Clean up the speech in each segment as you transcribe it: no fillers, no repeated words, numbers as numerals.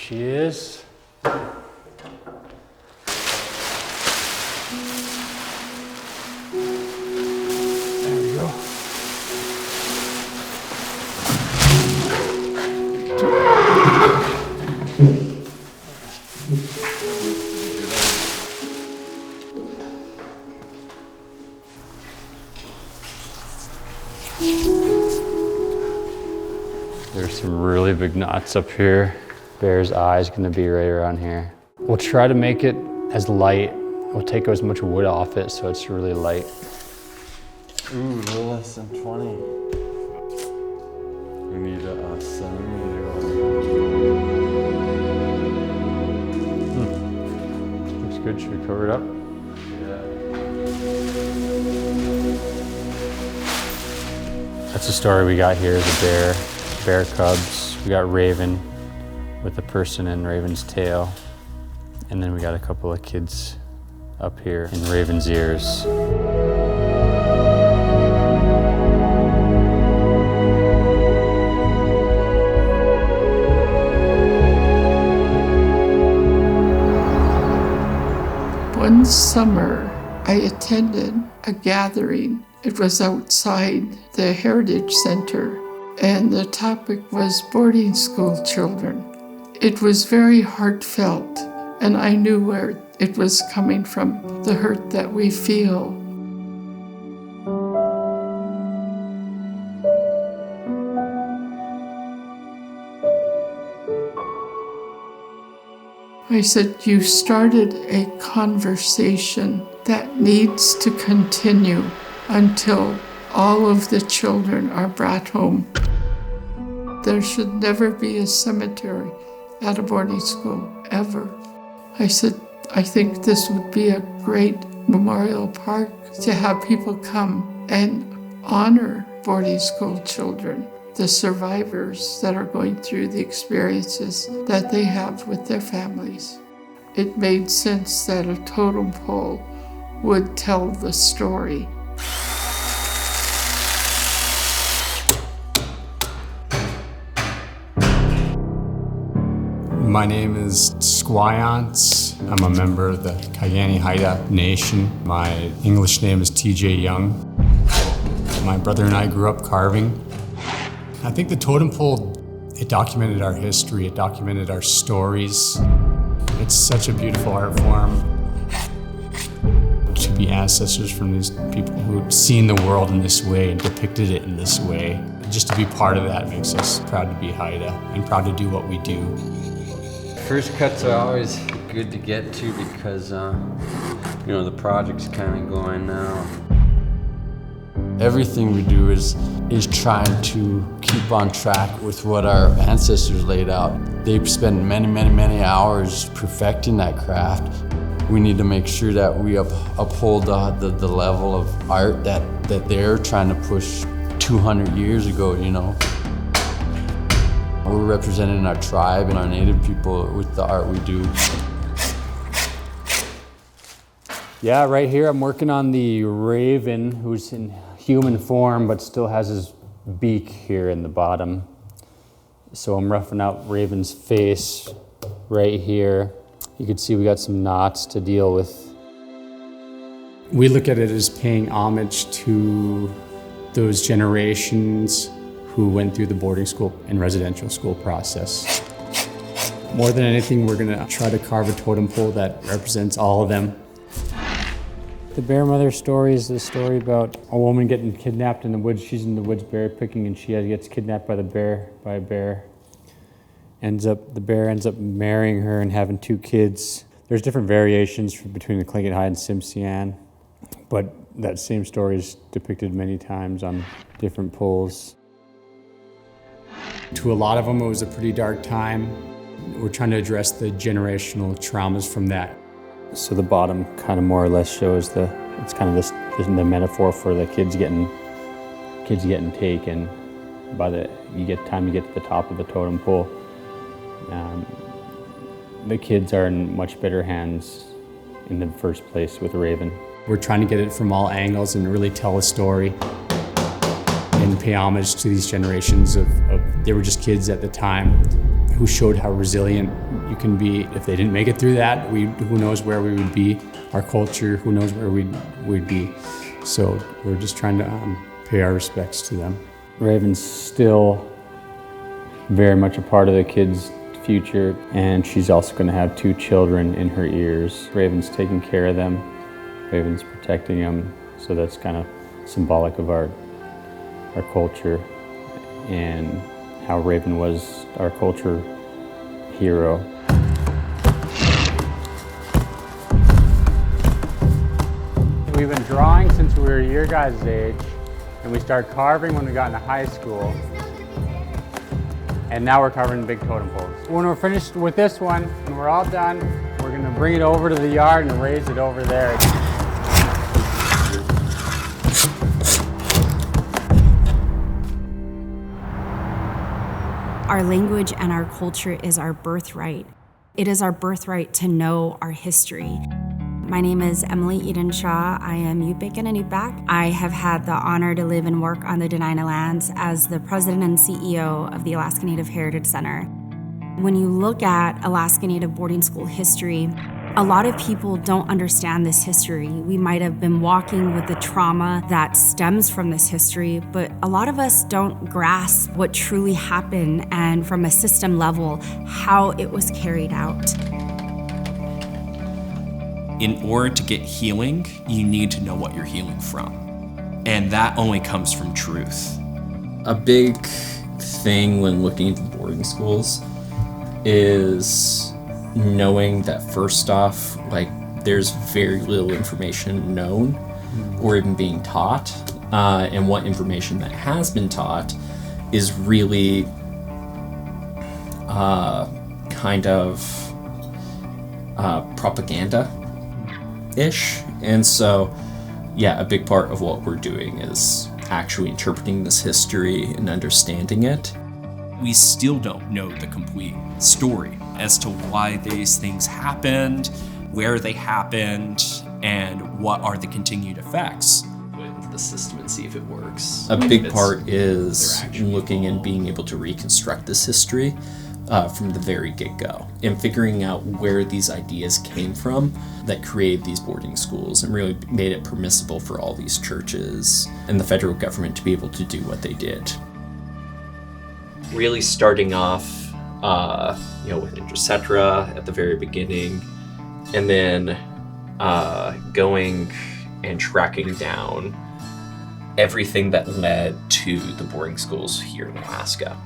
she is. There we go. There's some really big knots up here. Bear's eye is gonna be right around here. We'll try to make it as light. We'll take as much wood off it so it's really light. Ooh, no less than 20. We need a centimeter on that. Looks good, should we cover it up? Yeah. That's the story we got here, is a bear cubs. We got Raven with the person in Raven's tail. And then we got a couple of kids up here in Raven's ears. One summer, I attended a gathering. It was outside the Heritage Center, and the topic was boarding school children. It was very heartfelt, and I knew where it was coming from, the hurt that we feel. I said, you started a conversation that needs to continue until all of the children are brought home. There should never be a cemetery at a boarding school, ever. I said, I think this would be a great memorial park to have people come and honor boarding school children, the survivors that are going through the experiences that they have with their families. It made sense that a totem pole would tell the story. My name is Squayance. I'm a member of the Haida Nation. My English name is TJ Young. My brother and I grew up carving. I think the totem pole, it documented our history, it documented our stories. It's such a beautiful art form. To be ancestors from these people who've seen the world in this way and depicted it in this way. Just to be part of that makes us proud to be Haida and proud to do what we do. First cuts are always good to get to because, the project's kind of going now. Everything we do is trying to keep on track with what our ancestors laid out. They've spent many, many, many hours perfecting that craft. We need to make sure that we uphold the level of art that they're trying to push 200 years ago, We're representing our tribe and our native people with the art we do. Yeah, right here I'm working on the raven who's in human form but still has his beak here in the bottom. So I'm roughing out Raven's face right here. You can see we got some knots to deal with. We look at it as paying homage to those generations who went through the boarding school and residential school process. More than anything, we're gonna try to carve a totem pole that represents all of them. The bear mother story is the story about a woman getting kidnapped in the woods. She's in the woods berry picking and she gets kidnapped by a bear. The bear ends up marrying her and having 2 kids. There's different variations between the Tlingit, Haida, and Tsimshian, but that same story is depicted many times on different poles. To a lot of them, it was a pretty dark time. We're trying to address the generational traumas from that. So the bottom kind of more or less shows the metaphor for the kids getting taken by you get to the top of the totem pole. The kids are in much better hands in the first place with Raven. We're trying to get it from all angles and really tell a story and pay homage to these generations of they were just kids at the time who showed how resilient you can be. If they didn't make it through that, who knows where we would be. Our culture, who knows where we'd be. So we're just trying to pay our respects to them. Raven's still very much a part of the kids' future, and she's also going to have 2 children in her ears. Raven's taking care of them. Raven's protecting them. So that's kind of symbolic of our culture and how Raven was our culture hero. We've been drawing since we were your guys' age, and we started carving when we got into high school. And now we're carving big totem poles. When we're finished with this one, and we're all done, we're gonna bring it over to the yard and raise it over there. Our language and our culture is our birthright. It is our birthright to know our history. My name is Emily Eden Shaw. I am Yupik and Inupiaq. I have had the honor to live and work on the Dena'ina lands as the president and CEO of the Alaska Native Heritage Center. When you look at Alaska Native boarding school history, a lot of people don't understand this history. We might have been walking with the trauma that stems from this history, but a lot of us don't grasp what truly happened and from a system level, how it was carried out. In order to get healing, you need to know what you're healing from. And that only comes from truth. A big thing when looking into boarding schools is knowing that first off, like, there's very little information known or even being taught, and what information that has been taught is really kind of propaganda-ish. And so, yeah, a big part of what we're doing is actually interpreting this history and understanding it. We still don't know the complete story as to why these things happened, where they happened, and what are the continued effects. With the system and see if it works. A big part is looking and being able to reconstruct this history from the very get-go and figuring out where these ideas came from that created these boarding schools and really made it permissible for all these churches and the federal government to be able to do what they did. Really starting off with Intercetra at the very beginning, and then going and tracking down everything that led to the boarding schools here in Alaska.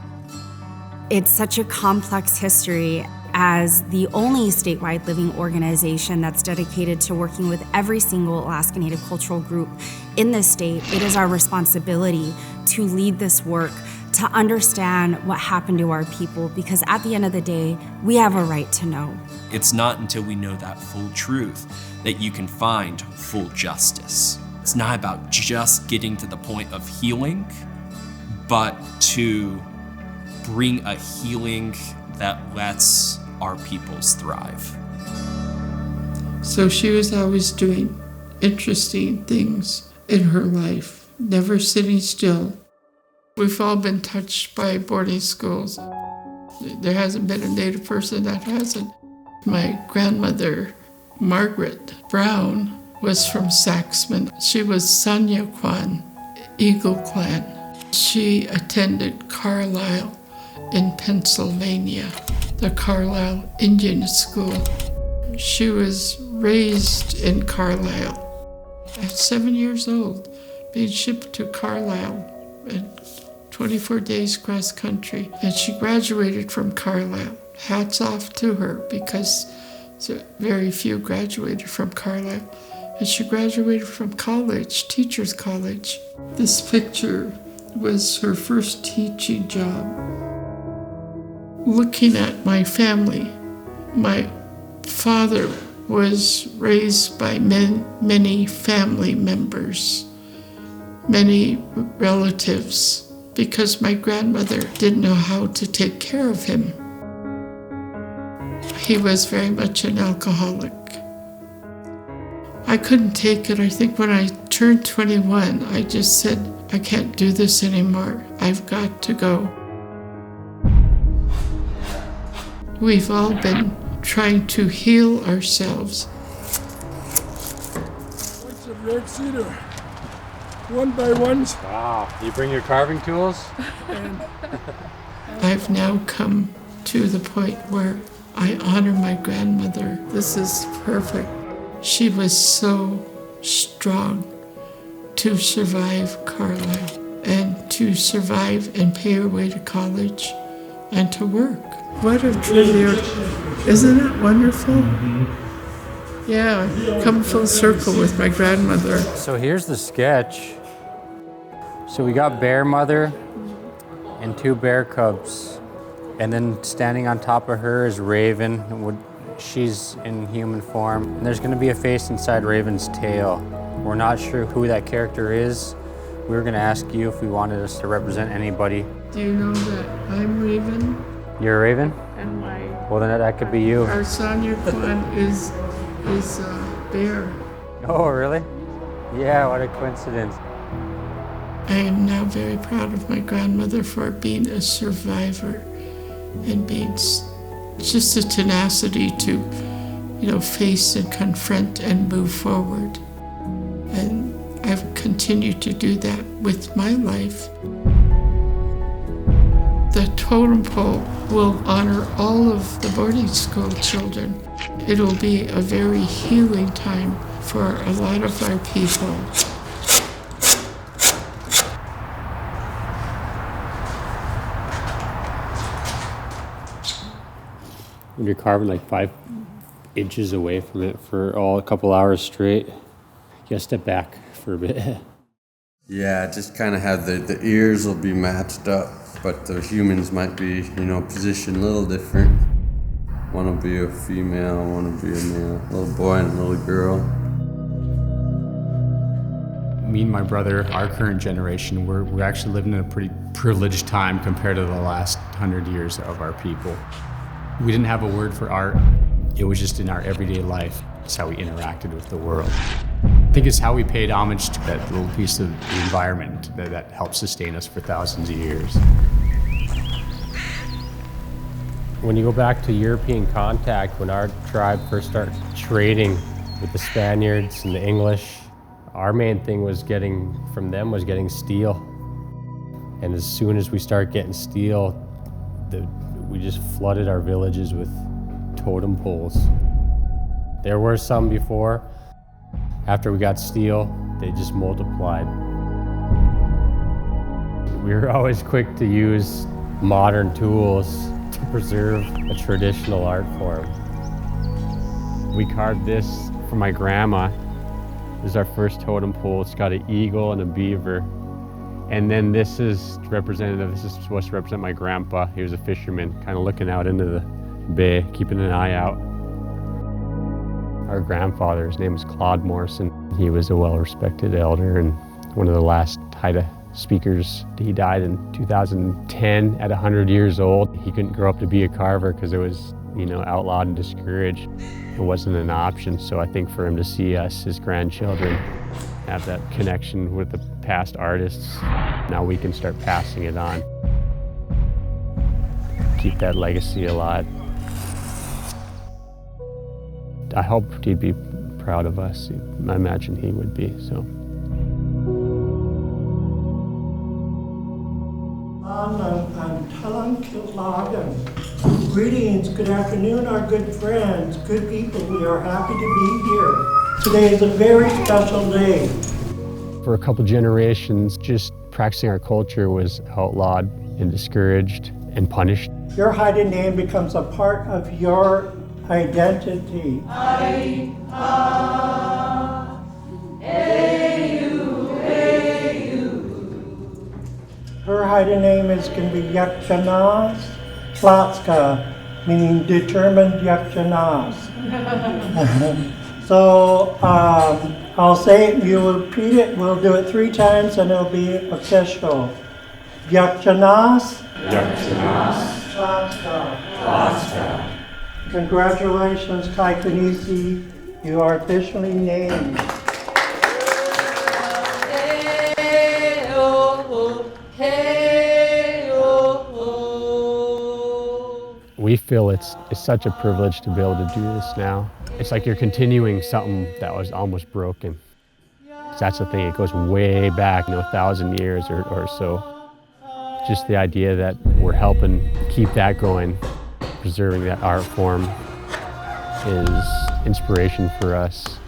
It's such a complex history. As the only statewide living organization that's dedicated to working with every single Alaska Native cultural group in this state, it is our responsibility to lead this work, to understand what happened to our people, because at the end of the day, we have a right to know. It's not until we know that full truth that you can find full justice. It's not about just getting to the point of healing, but to bring a healing that lets our peoples thrive. So she was always doing interesting things in her life, never sitting still. We've all been touched by boarding schools. There hasn't been a Native person that hasn't. My grandmother, Margaret Brown, was from Saxman. She was Sanyaquan, Eagle Clan. She attended Carlisle in Pennsylvania, the Carlisle Indian School. She was raised in Carlisle. At 7 years old, being shipped to Carlisle and 24 days cross country, and she graduated from Carlisle. Hats off to her, because very few graduated from Carlisle. And she graduated from college, teacher's college. This picture was her first teaching job. Looking at my family, my father was raised by many family members, many relatives, because my grandmother didn't know how to take care of him. He was very much an alcoholic. I couldn't take it. I think when I turned 21, I just said, I can't do this anymore. I've got to go. We've all been trying to heal ourselves. What's a red cedar? One by ones. Wow, you bring your carving tools? I've now come to the point where I honor my grandmother. This is perfect. She was so strong to survive Carlisle and to survive and pay her way to college and to work. What a tribute. Isn't it wonderful? Yeah, come full circle with my grandmother. So here's the sketch. So we got bear mother and 2 bear cubs. And then standing on top of her is Raven. She's in human form. And there's gonna be a face inside Raven's tail. We're not sure who that character is. We were gonna ask you if we wanted us to represent anybody. Do you know that I'm Raven? You're a Raven? And Well, then that could be you. our Sonia Kwan is bear. Oh, really? Yeah, what a coincidence. I am now very proud of my grandmother for being a survivor and being just a tenacity to, face and confront and move forward. And I've continued to do that with my life. The totem pole will honor all of the boarding school children. It'll be a very healing time for a lot of our people. When you're carving like 5 inches away from it for a couple hours straight, you gotta step back for a bit. Yeah, just kind of have the ears will be matched up, but the humans might be, positioned a little different. One will be a female, one will be a male, a little boy and a little girl. Me and my brother, our current generation, we're actually living in a pretty privileged time compared to the last 100 years of our people. We didn't have a word for art. It was just in our everyday life. It's how we interacted with the world. I think it's how we paid homage to that little piece of the environment that helped sustain us for thousands of years. When you go back to European contact, when our tribe first started trading with the Spaniards and the English, our main thing was getting steel. And as soon as we start getting steel, we just flooded our villages with totem poles. There were some before. After we got steel, they just multiplied. We were always quick to use modern tools to preserve a traditional art form. We carved this for my grandma. This is our first totem pole. It's got an eagle and a beaver. And then this is supposed to represent my grandpa. He was a fisherman, kind of looking out into the bay, keeping an eye out. Our grandfather, his name was Claude Morrison. He was a well-respected elder and one of the last Haida speakers. He died in 2010 at 100 years old. He couldn't grow up to be a carver because it was, outlawed and discouraged. It wasn't an option. So I think for him to see us, his grandchildren, have that connection with the past artists, now we can start passing it on. Keep that legacy alive. I hope he'd be proud of us. I imagine he would be, so. Greetings, good afternoon, our good friends, good people. We are happy to be here. Today is a very special day. For a couple generations, just practicing our culture was outlawed and discouraged and punished. Your Haida name becomes a part of your identity. Her Haida name is going to be Yakchanas Platska, meaning determined Yakchanas. So I'll say it, you'll repeat it, we'll do it 3 times and it'll be official. Yakchanas Platska. Congratulations, Taikanisi, you are officially named. We We feel it's such a privilege to be able to do this now. It's like you're continuing something that was almost broken. That's the thing, it goes way back, 1,000 years or so. Just the idea that we're helping keep that going, preserving that art form is inspiration for us.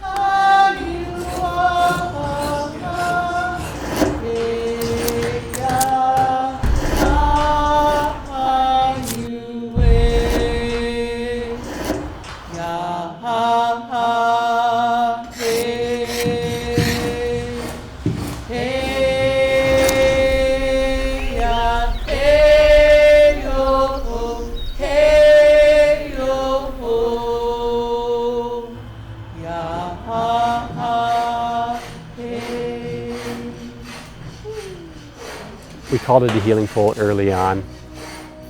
We called it a healing pole early on.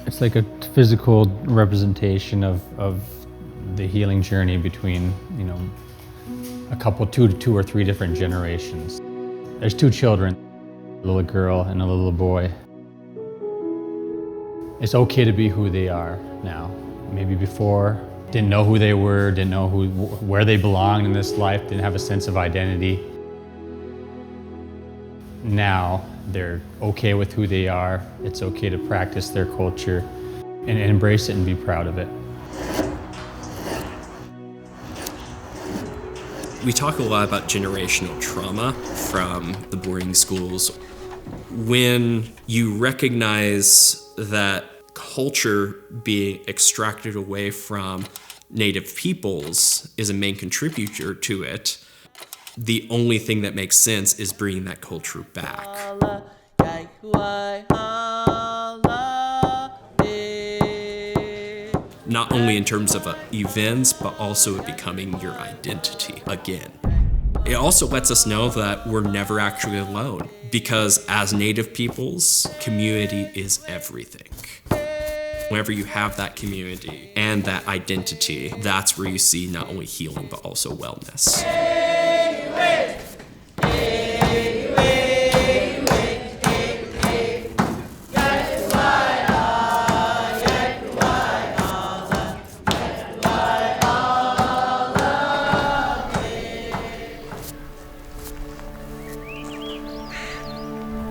It's like a physical representation of the healing journey between, a couple, two or three different generations. There's two children, a little girl and a little boy. It's okay to be who they are now. Maybe before, didn't know who they were, didn't know where they belonged in this life, didn't have a sense of identity. Now, they're okay with who they are. It's okay to practice their culture and embrace it and be proud of it. We talk a lot about generational trauma from the boarding schools. When you recognize that culture being extracted away from Native peoples is a main contributor to it, the only thing that makes sense is bringing that culture back. Not only in terms of events, but also it becoming your identity again. It also lets us know that we're never actually alone, because as Native peoples, community is everything. Whenever you have that community and that identity, that's where you see not only healing, but also wellness.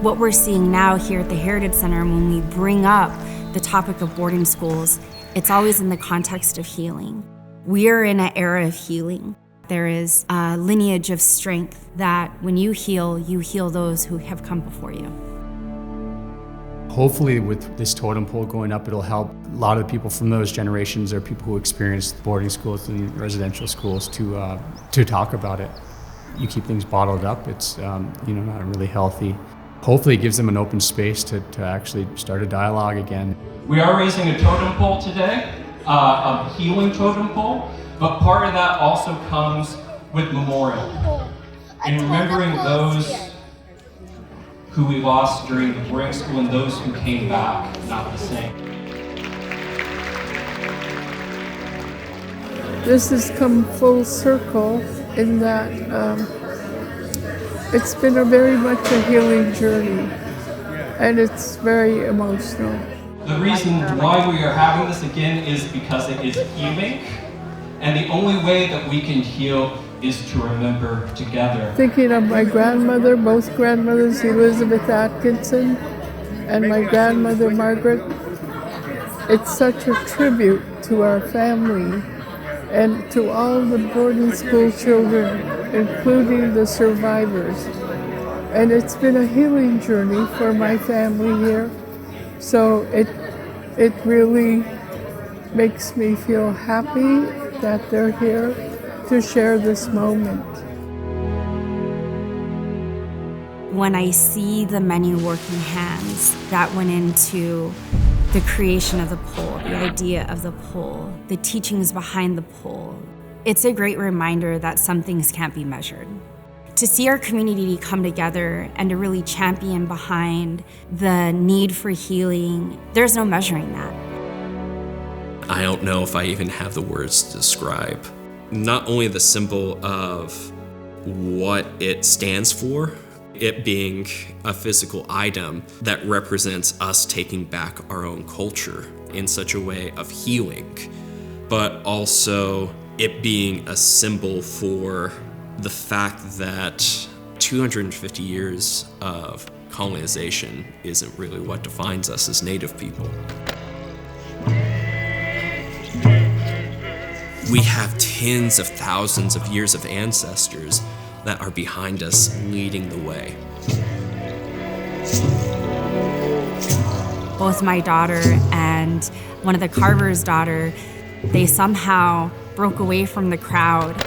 What we're seeing now here at the Heritage Center, when we bring up the topic of boarding schools, it's always in the context of healing. We are in an era of healing. There is a lineage of strength that when you heal those who have come before you. Hopefully with this totem pole going up, it'll help a lot of the people from those generations or people who experienced boarding schools and residential schools to talk about it. You keep things bottled up, it's not really healthy. Hopefully it gives them an open space to actually start a dialogue again. We are raising a totem pole today, a healing totem pole, but part of that also comes with memorial. And remembering those who we lost during the boarding school and those who came back not the same. This has come full circle in that it's been very much a healing journey, and it's very emotional. The reason why we are having this again is because it is healing, and the only way that we can heal is to remember together. Thinking of my grandmother, both grandmothers, Elizabeth Atkinson and my grandmother Margaret, it's such a tribute to our family and to all the boarding school children, including the survivors. And it's been a healing journey for my family here. So it really makes me feel happy that they're here to share this moment. When I see the many working hands that went into the creation of the pole, the idea of the pole, the teachings behind the pole, it's a great reminder that some things can't be measured. To see our community come together and to really champion behind the need for healing, there's no measuring that. I don't know if I even have the words to describe not only the symbol of what it stands for, It being a physical item that represents us taking back our own culture in such a way of healing, but also it being a symbol for the fact that 250 years of colonization isn't really what defines us as Native people. We have tens of thousands of years of ancestors that are behind us, leading the way. Both my daughter and one of the carvers' daughter, they somehow broke away from the crowd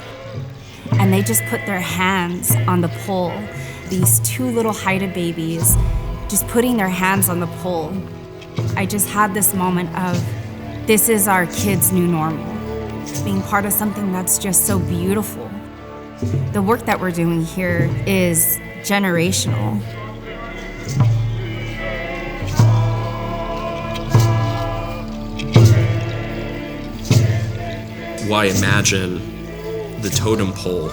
and they just put their hands on the pole. These two little Haida babies just putting their hands on the pole. I just had this moment of, this is our kids' new normal. Being part of something that's just so beautiful. The work that we're doing here is generational. Why imagine the totem pole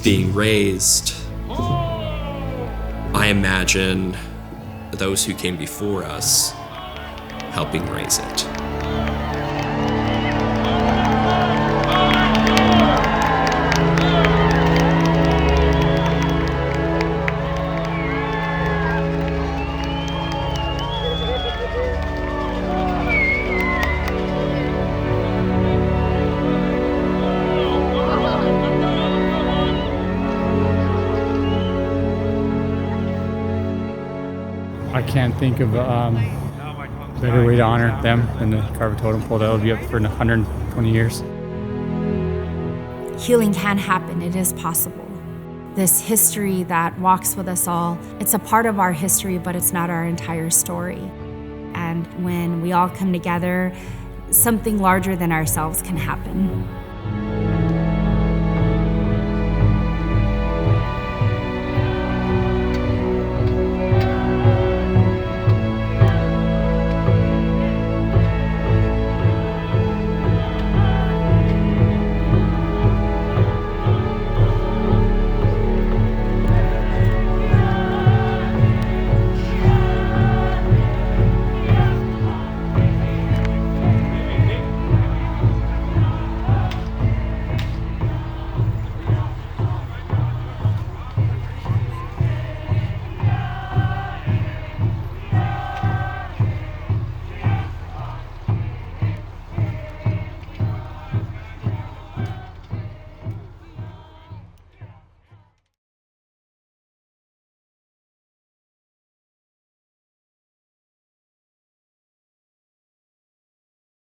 being raised? I imagine those who came before us helping raise it. I can't think of a better way to honor them than to carve a totem pole that will be up for 120 years. Healing can happen, it is possible. This history that walks with us all, it's a part of our history, but it's not our entire story. And when we all come together, something larger than ourselves can happen.